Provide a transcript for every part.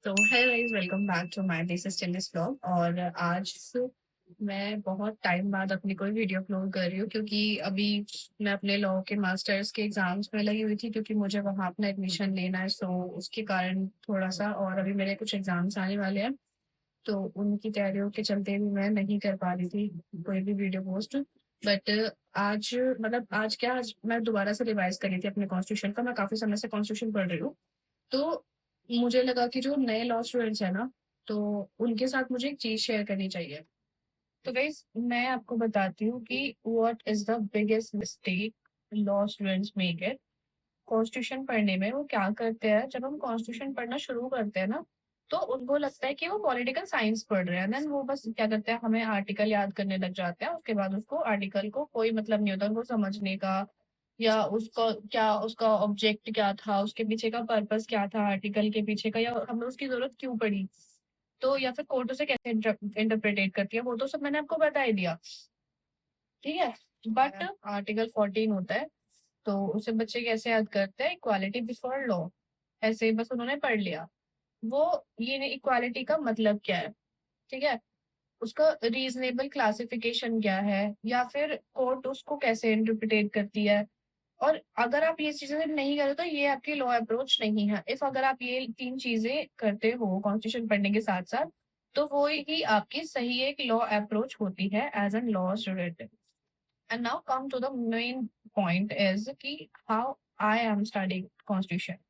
तो hey guys, welcome back to my this stainless vlog. और आज मैं बहुत टाइम बाद अपनी कोई वीडियो अपलोड कर रही हूँ, क्योंकि अभी मैं अपने लॉ के मास्टर्स के एग्जाम्स में लगी हुई थी, क्योंकि मुझे वहाँ अपना एडमिशन लेना है। सो उसके कारण थोड़ा सा, और अभी मेरे कुछ एग्जाम्स आने वाले हैं, तो उनकी तैयारियों के चलते भी मैं नहीं कर पा रही थी कोई भी वीडियो पोस्ट। बट आज, मतलब आज क्या, आज मैं दोबारा से रिवाइज कर रही थी अपने कॉन्स्टिट्यूशन का। मैं काफी समय से कॉन्स्टिट्यूशन पढ़ रही हूँ, तो मुझे लगा कि जो नए लॉ स्टूडेंट्स हैं ना, तो उनके साथ मुझे एक चीज शेयर करनी चाहिए। तो गाइस, मैं आपको बताती हूँ कि what is the biggest mistake law students make it constitution पढ़ने में। वो क्या करते हैं, जब हम कॉन्स्टिट्यूशन पढ़ना शुरू करते हैं ना, तो उनको लगता है कि वो पॉलिटिकल साइंस पढ़ रहे हैं। देन वो बस क्या करते हैं, हमें आर्टिकल याद करने लग जाते हैं। उसके बाद उसको आर्टिकल को कोई मतलब नहीं होता उनको समझने का, या उसको क्या, उसका ऑब्जेक्ट क्या था, उसके पीछे का पर्पस क्या था आर्टिकल के पीछे का, या हमें उसकी जरूरत क्यों पड़ी। तो या फिर कोर्ट उसे कैसे इंटरप्रेटेट करती है, वो तो सब मैंने आपको बता ही दिया। ठीक है। बट आर्टिकल 14 होता है, तो उसे बच्चे कैसे याद करते हैं, इक्वालिटी बिफोर लॉ। ऐसे ही बस उन्होंने पढ़ लिया। वो ये नहीं, इक्वालिटी का मतलब क्या है, ठीक है, उसका रीजनेबल क्लासिफिकेशन क्या है, या फिर कोर्ट उसको कैसे इंटरप्रिटेट करती है। और अगर आप ये चीजें नहीं करे तो ये आपकी लॉ अप्रोच नहीं है। इफ अगर आप ये तीन चीजें करते हो कॉन्स्टिट्यूशन पढ़ने के साथ साथ, तो वो ही आपकी सही एक लॉ अप्रोच होती है as an law student. And now come to the main point is कि how I am studying constitution.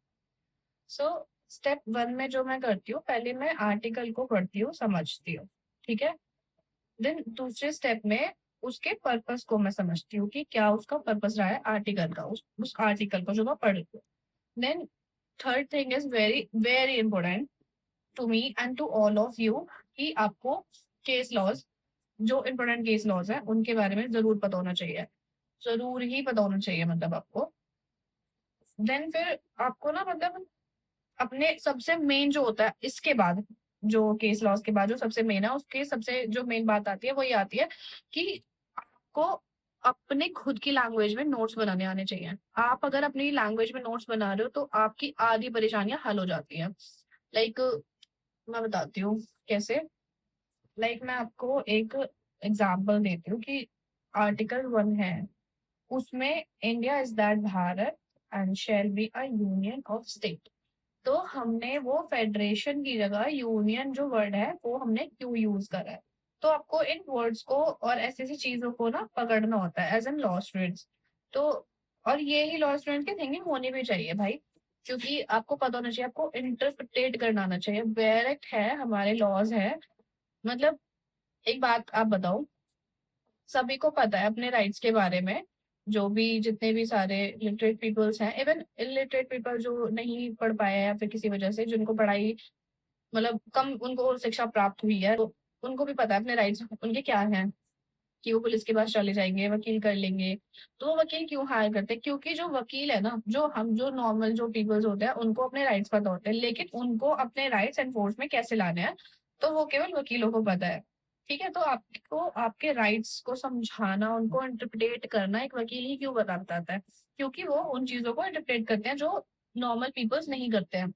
So step one में जो मैं करती हूँ, पहले मैं आर्टिकल को पढ़ती हूँ, समझती हूँ, ठीक है। देन दूसरे स्टेप में उसके पर्पस को मैं समझती हूँ कि क्या उसका पर्पस रहा है आर्टिकल का, उस आर्टिकल को जो मैं पढ़ रही हूँ। Then third thing is very very important to me and to all of you, कि आपको केस लॉज, जो इंपॉर्टेंट केस लॉज है उनके बारे में जरूर पता होना चाहिए। जरूर ही पता होना चाहिए, मतलब आपको। देन फिर आपको ना, मतलब अपने सबसे मेन जो होता है इसके बाद, जो केस लॉस के बाद जो सबसे मेन है, उसके सबसे जो मेन बात आती है वो ये आती है कि आपको अपने खुद की लैंग्वेज में नोट्स बनाने आने चाहिए। आप अगर अपनी लैंग्वेज में नोट्स बना रहे हो तो आपकी आधी परेशानियां हल हो जाती हैं। लाइक मैं बताती हूँ कैसे। लाइक मैं आपको एक एग्जाम्पल देती हूँ कि आर्टिकल 1 है, उसमें India is that Bharat and shall be a union of state. तो हमने वो फेडरेशन की जगह यूनियन जो वर्ड है वो हमने क्यों यूज करा है। तो आपको इन वर्ड्स को और ऐसी ऐसी चीजों को ना पकड़ना होता है एज एन लॉ स्टूडेंट्स। तो और ये ही लॉ स्टूडेंट की थिंकिंग होनी भी चाहिए भाई, क्योंकि आपको पता होना चाहिए, आपको इंटरप्रिटेट करना आना चाहिए। डायरेक्ट है, हमारे लॉज है। मतलब एक बात आप बताओ, सभी को पता है अपने राइट्स के बारे में, जो भी जितने भी सारे लिटरेट पीपल्स हैं, इवन इलिटरेट पीपल जो नहीं पढ़ पाए हैं या फिर किसी वजह से जिनको पढ़ाई, मतलब कम उनको शिक्षा प्राप्त हुई है, तो उनको भी पता है अपने राइट्स उनके क्या हैं, कि वो पुलिस के पास चले जाएंगे, वकील कर लेंगे। तो वो वकील क्यों हायर करते हैं, क्योंकि जो वकील है ना, जो हम जो नॉर्मल जो पीपल्स होते हैं उनको अपने राइट्स पता होते हैं, लेकिन उनको अपने राइट्स एनफोर्स में कैसे लाने हैं, तो वो केवल वकीलों को पता है। ठीक है, तो आपको आपके राइट्स को समझाना, उनको इंटरप्रेट करना एक वकील ही क्यों बताता है, क्योंकि वो उन चीजों को इंटरप्रेट करते हैं जो नॉर्मल पीपल्स नहीं करते हैं।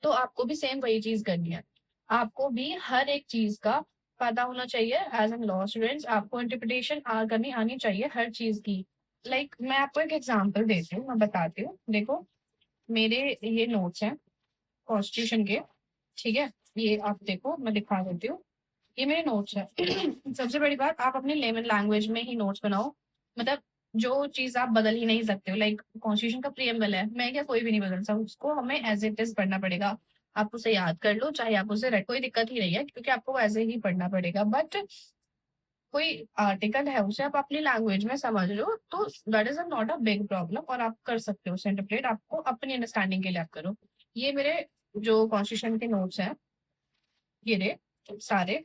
तो आपको भी सेम वही चीज करनी है। आपको भी हर एक चीज का पता होना चाहिए एज एन लॉ स्टूडेंट्स। आपको इंटरप्रिटेशन करनी आनी चाहिए हर चीज की। मैं आपको एक एग्जांपल देती हूँ, मैं बताती हूँ, देखो। मेरे ये नोट्स हैं कॉन्स्टिट्यूशन के, ठीक है। ये आप देखो, मैं दिखा देती हूँ, ये मेरे नोट्स है। सबसे बड़ी बात, आप अपनी लेमन लैंग्वेज में ही नोट्स बनाओ। मतलब जो चीज आप बदल ही नहीं सकते हो, लाइक कॉन्स्टिट्यूशन का प्रियम्बल है, मैं क्या, कोई भी नहीं बदल सकता उसको, हमें एज इट इज पढ़ना पड़ेगा। आप उसे याद कर लो, चाहे आप उसे कोई दिक्कत ही नहीं है, क्योंकि आपको ऐसे ही पढ़ना पड़ेगा। बट कोई आर्टिकल है उसे आप अपनी लैंग्वेज में समझ लो, तो that is not a big problem, और आप कर सकते हो उसे इंटरप्रेट। आपको अपनी अंडरस्टैंडिंग के लिए आप करो। ये मेरे जो कॉन्स्टिट्यूशन के नोट्स हैं, ये रहे सारे,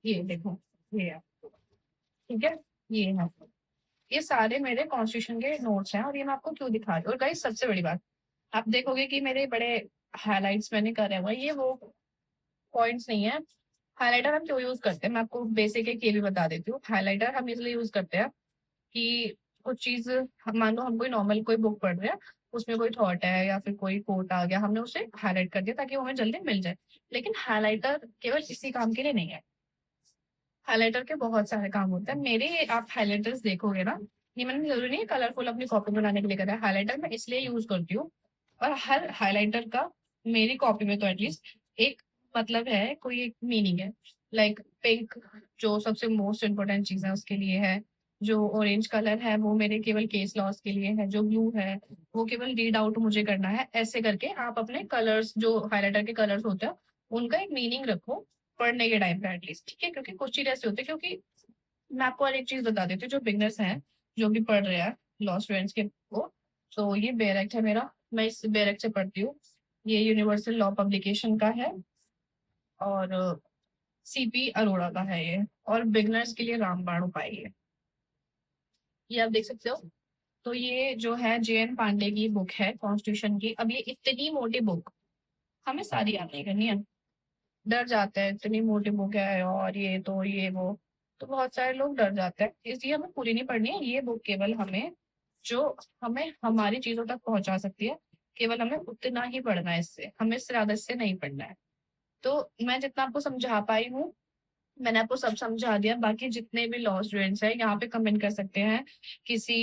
ये देखो, ये है, ठीक है, ये है, ये सारे मेरे कॉन्स्टिट्यूशन के नोट्स हैं। और ये मैं आपको क्यों दिखा रही हूँ, और गाइस सबसे बड़ी बात, आप देखोगे कि मेरे बड़े हाइलाइट्स मैंने करे हुए हैं, ये वो पॉइंट्स नहीं है। हाइलाइटर हम क्यों यूज करते हैं, मैं आपको बेसिक एक ये भी बता देती हूँ। हाइलाइटर हम इसलिए यूज करते हैं कि कुछ चीज, मान लो हम कोई नॉर्मल कोई बुक पढ़ रहे हैं, उसमें कोई थॉट है या फिर कोई कोट आ गया, हमने उसे हाइलाइट कर दिया ताकि वो हमें जल्दी मिल जाए। लेकिन हाइलाइटर केवल इसी काम के लिए नहीं है। हाइलाइटर के बहुत सारे काम होते हैं। मेरे आप हाइलाइटर्स देखोगे ना, ये मैंने ज़रूरी नहीं है कलरफुल अपनी कॉपी बनाने के लिए करा है। हाइलाइटर मैं इसलिए यूज़ करती हूँ और हर हाइलाइटर का मेरी कॉपी में तो एटलीस्ट एक मतलब है, कोई एक मीनिंग है। लाइक पिंक जो सबसे मोस्ट इम्पोर्टेंट चीज़ है उसके लिए है। जो ऑरेंज कलर है वो मेरे केवल केस लॉस के लिए है। जो ब्लू है वो केवल रीड आउट मुझे करना है। ऐसे करके आप अपने कलर्स जो हाइलाइटर के कलर्स होते हैं, उनका एक मीनिंग रखो पढ़ने के टाइम पे एटलीस्ट, ठीक है? क्योंकि कुछ चीज़ ऐसे होते हैं, क्योंकि मैं आपको और एक चीज़ बता देती हूँ, जो बिगिनर्स हैं, जो भी पढ़ रहे हैं लॉ स्टूडेंट्स के वो, तो ये बेरेक्ट है मेरा, मैं इस बेरेक्ट से पढ़ती हूँ। ये यूनिवर्सल लॉ पब्लिकेशन का है और सीपी अरोड़ा का है ये, और बिगिनर्स के लिए रामबाण उपाय ये आप देख सकते हो। तो ये जो है जेएन पांडे की बुक है कॉन्स्टिट्यूशन की। अब ये इतनी मोटी बुक हमें सारी याद नहीं करनी है, डर जाते हैं इतनी मोटी बुक है और ये तो ये वो, तो बहुत सारे लोग डर जाते हैं, इसलिए हमें पूरी नहीं पढ़नी है। ये बुक केवल हमें जो हमें हमारी चीजों तक पहुंचा सकती है, केवल हमें उतना ही पढ़ना है, इससे हमें इससे ज्यादा इससे नहीं पढ़ना है। तो मैं जितना आपको समझा पाई हूँ, मैंने आपको सब समझा दिया। बाकी जितने भी लॉ स्टूडेंट्स हैं यहाँ पे कमेंट कर सकते हैं किसी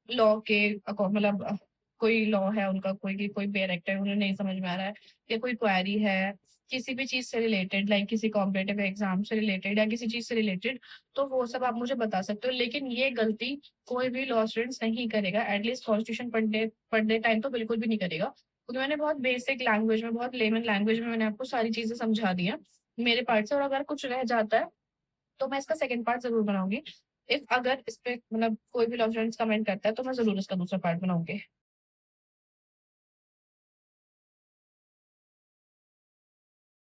लॉ के मतलब कोई लॉ है उनका, कोई कोई बेरेक्ट है उन्हें नहीं समझ में आ रहा है, या कोई क्वेरी है किसी भी चीज से रिलेटेड, लाइक किसी कॉम्पिटेटिव एग्जाम से रिलेटेड या किसी चीज से रिलेटेड, तो वो सब आप मुझे बता सकते हो। लेकिन ये गलती कोई भी लॉ स्टूडेंट्स नहीं करेगा, एटलीस्ट कॉन्स्टिट्यूशन पढ़ने पढ़ने टाइम तो बिल्कुल भी नहीं करेगा, क्योंकि मैंने बहुत बेसिक लैंग्वेज में, बहुत लेमन लैंग्वेज में मैंने आपको सारी चीजें समझा दी हैं मेरे पार्ट से। और अगर कुछ रह जाता है तो मैं इसका सेकंड पार्ट ज़रूर बनाऊँगी। इफ अगर इस पे मतलब कोई भी लॉ स्टूडेंट्स कमेंट करता है तो मैं ज़रूर इसका दूसरा पार्ट बनाऊँगी।